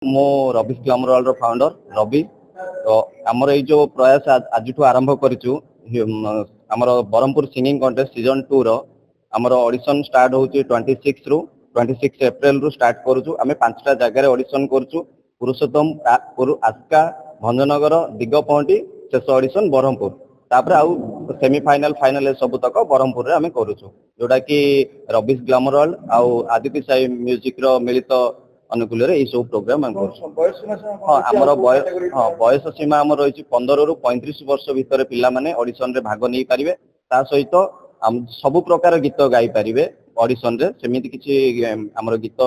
मो रबिश ग्लैमरवर्ल्ड रो फाउंडर रवि। तो आमर ये जो प्रयास आज आरंभ करिचु आमर बरहमपुर सिंगिंग कंटेस्ट सीजन 2 रो आमर ऑडिशन स्टार्ट होची 26 एप्रिल रु स्टार्ट करूचु। आमे 5टा जगह रे ऑडिशन करूचु। पुरुषोत्तम आस्का भंजनगर दिगपहंटी शेष ऑडिशन बरहमपुर तापर आउ सेमीफाइनल फाइनल सब तक बरहमपुर रे आमे करूचु जोटा कि रबिश ग्लैमरवर्ल्ड आउ आदित्य साई म्यूजिक रो मिलित अनुकूल रे सब प्रोग्राम हम बयस सीमा आम रही 15 रु 35 वर्ष भितर पिला माने ऑडिशन रे भाग नहीं पारिबे। ता सहित सब प्रकार गीत गाई पारिबे ऑडिशन रे। सेमिति किछि हमर गीत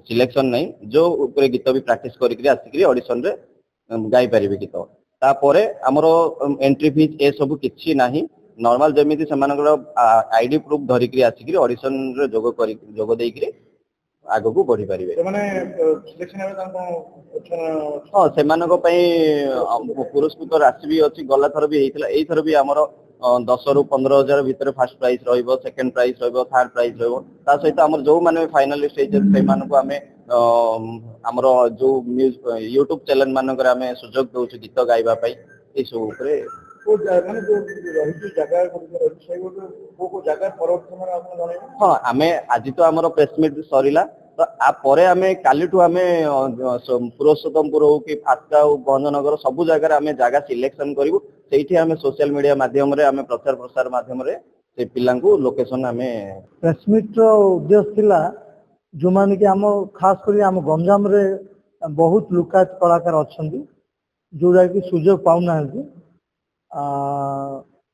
सिलेक्शन नहीं जो ऊपर गीत भी प्रैक्टिस करिकरी आसिकरी ऑडिशन रे गाई पारिबे गीत। तापरे हमर एंट्री फीस ए सब किछि नाही। नॉर्मल जेमिति समानकर आईडी प्रूफ धरिकरी आसिकरी ऑडिशन रे जोग देइकरी आगो को बढ़ी पारिबे। हाँ से पुरस्कृत राशि भी अच्छी गला थर भी होता है। थर भी आमर 10 रु 15 हजार भितर फर्स्ट प्राइज रहिबो, सेकंड प्राइज रहिबो, थर्ड प्राइज रहिबो। ता सहित आमर जो माने फाइनलिस्ट से मानको आमे आमर जो यूट्यूब चैनल मानकर आमे सुजोग दउछु गीत गाइबा पई। ए सब ऊपरे हाँ आमे आज तो आमर प्रेस मीट सरीला। तो आ परे आमे काली ठू आमे पुरुषोत्तमपुर हो कि फास्का हो भंजनगर सब जगह आमे जगह सिलेक्शन करिवु। सेठी आमे सोशल मीडिया माध्यम रे आमे प्रचार प्रसार माध्यम रे से पिलांकु लोकेशन आमे प्रेस मीट रो उद्देश्य थिला जो माने कि हम खास करी हम गंजाम रे बहुत लुकायत कलाकार अछंती जोरा कि सुजोग पाउ नांती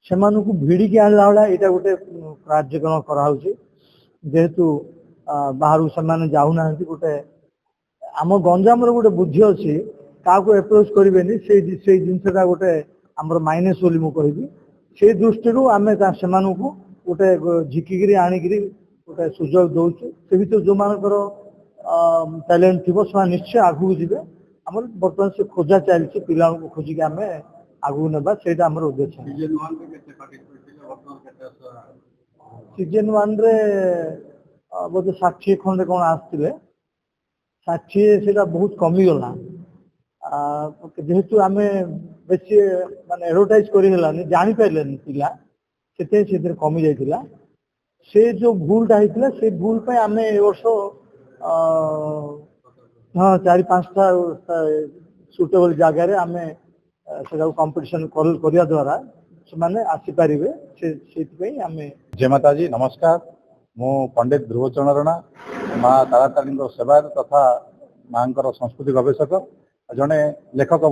सेमानकु भिड़ी के आनला वाला एटा गोटे कार्यक्रम करा होची। जेहेतु बाहर से जाऊ ना गोटे आम गंजाम गोटे बुद्धि अच्छी क्या एप्रोच करेनि से जिनसा गोटे आमर माइनस बोली मुझे से दृष्टि आम से गोटे झिकी आणिक गोटे सुजोग दौचु। से भर जो मानकर टैलेंट थी से निश्चय आगू जी आम बर्तमान से खोजा चलती पिला खोजिक आम आगू ना से उद्देश्य। सीजन 1 रे बोधे 60 खंडे कौन आसते 60 से बहुत कमीगला। जेहेतु आम बेसी माने एडवर्टाइज करें जापारे पिला से कमी जाइला। से जो भूलटा होता से भूल पे आम ए वर्ष हाँ 4-5टा सुटेबल जगार आम से कंपटीशन करने द्वारा से आसीपारे से आम। जय माता जी नमस्कार। मु पंडित ध्रुवचरण राणा माँ तारातारिणी सेवा तथा माँ संस्कृति गवेषक जड़े लेखक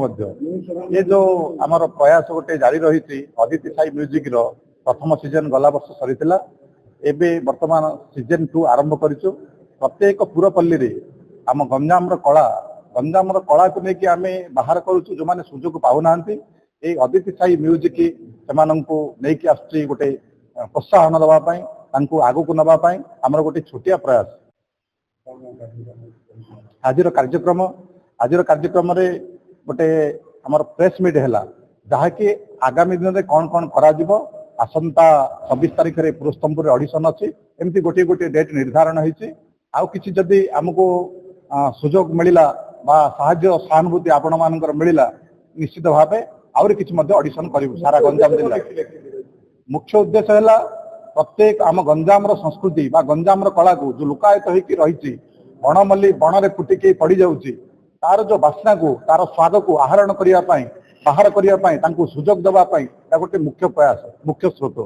ये जो आमर प्रयास गोटे जारी रही अदिति साई म्यूजिक रो प्रथम सीजन गला वर्ष सरीला। एवं वर्तमान सीजन 2 आरंभ करिचु। प्रत्येक पुरपल्ली रे आम गंजाम कला को लेकिन आम बाहर करुचु जो माने सुजोग पाउ नांती। ए अदिति साई म्यूजिक सेमानंकु नेकी आसुची गोटे प्रोत्साहन दवापाई तांकु आगु को नवापाई आमर गोटे छोटिया प्रयास। आजिर कार्यक्रम रे गोटे आमर प्रेस मीट है जहाँकि आगामी दिन में कौन कौन करा जिवो। आसंता 26 तारीख रे पुरुषोत्तमपुर ऑडिशन अच्छी एमती गोटे गोटे डेट निर्धारण होती। आउ किछि जदि आमको सुजोग मिला बा साहाय्य सहानुभूति आपण मानकर मिला निश्चित भाव आउरी किछि मध्य ऑडिशन करिवु सारा गंजाम जिल्ला। मुख्य उद्देश्य है प्रत्येक आम गंजाम संस्कृति बा गंजाम कला को जो लुकायत होइकी रही बणमल्ली बण फुटिकी पड़ जाऊँगी तार जो बास्ना को तार स्वाद को आहरण करने बाहर करने सुजोग देवाई गोटे मुख्य प्रयास मुख्य स्रोत।